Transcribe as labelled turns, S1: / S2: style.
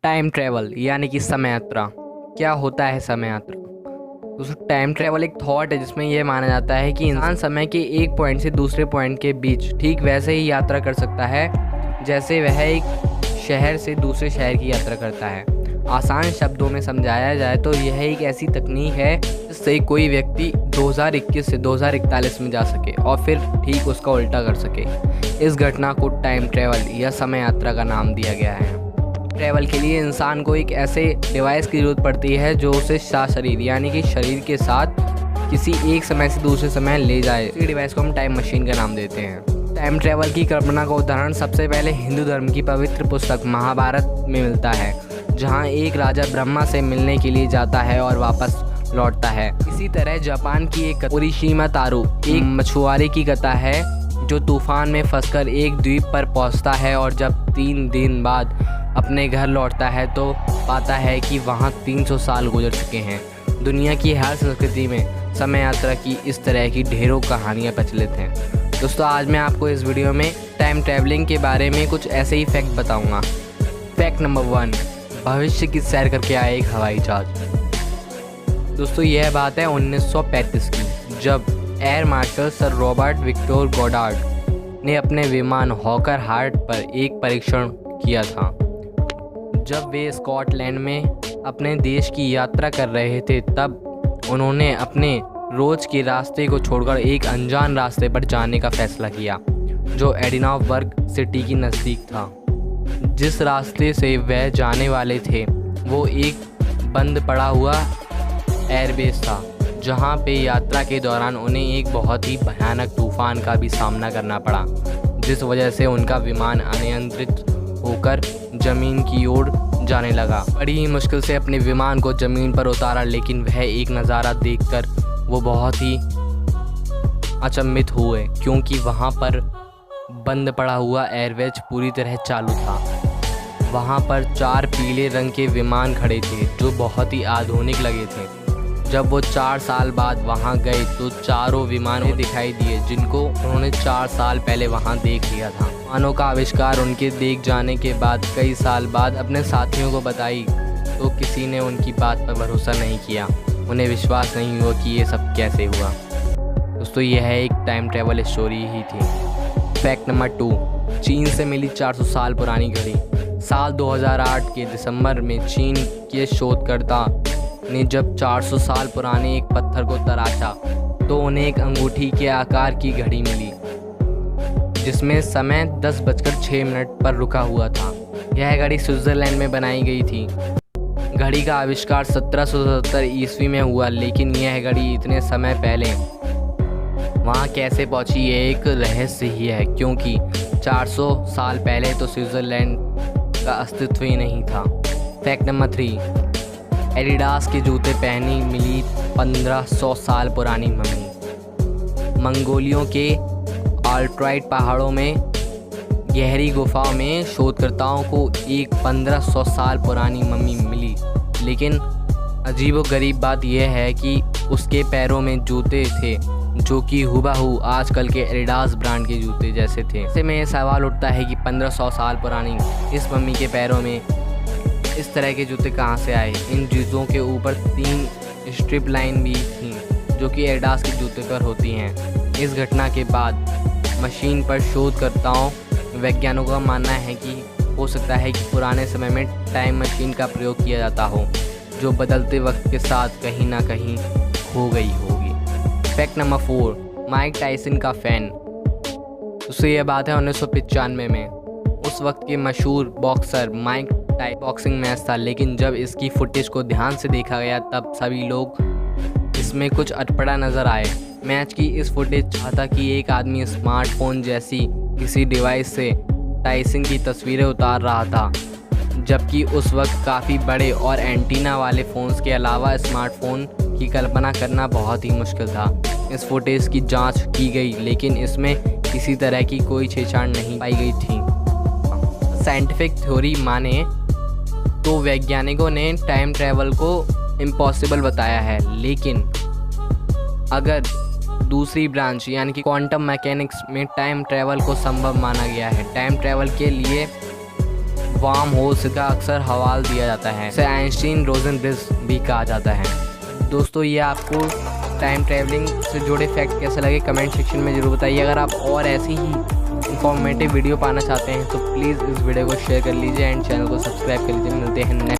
S1: Time travel यानी कि समय यात्रा। क्या होता है समय यात्रा? दोस्तों, टाइम ट्रैवल एक थॉट है जिसमें यह माना जाता है कि इंसान समय के एक पॉइंट से दूसरे पॉइंट के बीच ठीक वैसे ही यात्रा कर सकता है जैसे वह एक शहर से दूसरे शहर की यात्रा करता है। आसान शब्दों में समझाया जाए तो यह एक ऐसी तकनीक है जिससे कोई व्यक्ति 2021 से 2041 में जा सके और फिर ठीक उसका उल्टा कर सके। इस घटना को टाइम ट्रैवल या समय यात्रा का नाम दिया गया है। ट्रैवल के लिए इंसान को एक ऐसे डिवाइस की ज़रूरत पड़ती है जो उसे शरीर यानी कि शरीर के साथ किसी एक समय से दूसरे समय ले जाए। इस डिवाइस को हम टाइम मशीन का नाम देते हैं। टाइम ट्रैवल की कल्पना का उदाहरण सबसे पहले हिंदू धर्म की पवित्र पुस्तक महाभारत में मिलता है, जहां एक राजा ब्रह्मा से मिलने के लिए जाता है और वापस लौटता है। इसी तरह जापान की एक ओरिशिमा तारू एक मछुआरे की कथा है जो तूफान में फंसकर एक द्वीप पर पहुंचता है और जब 3 दिन बाद अपने घर लौटता है तो पाता है कि वहां 300 साल गुजर चुके हैं। दुनिया की हर संस्कृति में समय यात्रा की इस तरह की ढेरों कहानियां प्रचलित हैं। दोस्तों, आज मैं आपको इस वीडियो में टाइम ट्रैवलिंग के बारे में कुछ ऐसे ही फैक्ट बताऊंगा। फैक्ट नंबर 1, भविष्य की सैर करके आए एक हवाई जहाज। दोस्तों, यह बात है 1935 की, जब air marshal sir Robert Victor Goddard ने अपने विमान हॉकर हार्ट पर एक परीक्षण किया था। जब वे स्कॉटलैंड में अपने देश की यात्रा कर रहे थे तब उन्होंने अपने रोज के रास्ते को छोड़कर एक अनजान रास्ते पर जाने का फैसला किया जो एडिनबर्ग सिटी के नज़दीक था। जिस रास्ते से वह जाने वाले थे वो एक बंद पड़ा हुआ एयरबेस था, जहां पे यात्रा के दौरान उन्हें एक बहुत ही भयानक तूफान का भी सामना करना पड़ा, जिस वजह से उनका विमान अनियंत्रित होकर ज़मीन की ओर जाने लगा। बड़ी ही मुश्किल से अपने विमान को ज़मीन पर उतारा, लेकिन वह एक नज़ारा देखकर वो बहुत ही अचंभित हुए क्योंकि वहाँ पर बंद पड़ा हुआ एयरवेज पूरी तरह चालू था। वहाँ पर 4 पीले रंग के विमान खड़े थे जो बहुत ही आधुनिक लगे थे। जब वो 4 साल बाद वहाँ गए तो चारों विमान दिखाई दिए जिनको उन्होंने 4 साल पहले वहाँ देख लिया था। विमानों का आविष्कार उनके देख जाने के बाद कई साल बाद अपने साथियों को बताई तो किसी ने उनकी बात पर भरोसा नहीं किया। उन्हें विश्वास नहीं हुआ कि ये सब कैसे हुआ। दोस्तों, यह एक टाइम ट्रैवल स्टोरी ही थी। फैक्ट नंबर 2, चीन से मिली 400 साल पुरानी घड़ी। साल 2008 के दिसंबर में चीन के शोधकर्ता ने जब 400 साल पुराने एक पत्थर को तराशा तो उन्हें एक अंगूठी के आकार की घड़ी मिली जिसमें समय 10:06 पर रुका हुआ था। यह घड़ी स्विट्ज़रलैंड में बनाई गई थी। घड़ी का आविष्कार 1777 ईस्वी में हुआ, लेकिन यह घड़ी इतने समय पहले वहाँ कैसे पहुँची ये एक रहस्य ही है, क्योंकि 400 साल पहले तो स्विट्ज़रलैंड का अस्तित्व ही नहीं था। फैक्ट नंबर 3, एडिडास के जूते पहनी मिली 1500 साल पुरानी मम्मी। मंगोलियों के ऑल्ट्राइट पहाड़ों में गहरी गुफाओं में शोधकर्ताओं को एक 1500 साल पुरानी मम्मी मिली, लेकिन अजीबोगरीब बात यह है कि उसके पैरों में जूते थे जो कि हुबहू आजकल के एडिडास ब्रांड के जूते जैसे थे। ऐसे में यह सवाल उठता है कि 1500 साल पुरानी इस मम्मी के पैरों में इस तरह के जूते कहाँ से आए। इन जूतों के ऊपर 3 स्ट्रिप लाइन भी थी जो कि एडिडास के जूते पर होती हैं। इस घटना के बाद मशीन पर शोधकर्ताओं वैज्ञानिकों का मानना है कि हो सकता है कि पुराने समय में टाइम मशीन का प्रयोग किया जाता हो जो बदलते वक्त के साथ कहीं ना कहीं खो गई होगी। फैक्ट नंबर 4, माइक टायसन का फ़ैन। उससे यह बात है 1995 में उस वक्त के मशहूर boxer Mike Tyson boxing match था, लेकिन जब इसकी फुटेज को ध्यान से देखा गया तब सभी लोग इसमें कुछ अटपटा नज़र आए। मैच की इस फुटेज चाहता कि एक आदमी स्मार्टफोन जैसी किसी डिवाइस से टायसन की तस्वीरें उतार रहा था, जबकि उस वक्त काफ़ी बड़े और एंटीना वाले फ़ोन्स के अलावा स्मार्टफोन की कल्पना करना बहुत ही मुश्किल था। इस फुटेज की जांच की गई, लेकिन इसमें किसी तरह की कोई छेड़छाड़ नहीं पाई गई थी। साइंटिफिक थ्योरी माने तो वैज्ञानिकों ने टाइम ट्रैवल को इम्पॉसिबल बताया है, लेकिन अगर दूसरी ब्रांच यानी कि क्वांटम मैकेनिक्स में टाइम ट्रैवल को संभव माना गया है। टाइम ट्रैवल के लिए वार्म होल का अक्सर हवाला दिया जाता है। इसे आइंस्टीन रोजन ब्रिज भी कहा जाता है। दोस्तों ये आपको टाइम ट्रैवलिंग से जुड़े फैक्ट कैसे लगे कमेंट सेक्शन में ज़रूर बताइए। अगर आप और ऐसी ही इंफॉर्मेटिव वीडियो पाना चाहते हैं तो प्लीज़ इस वीडियो को शेयर कर लीजिए एंड चैनल को सब्सक्राइब कर लीजिए। मिलते हैं नेक्स्ट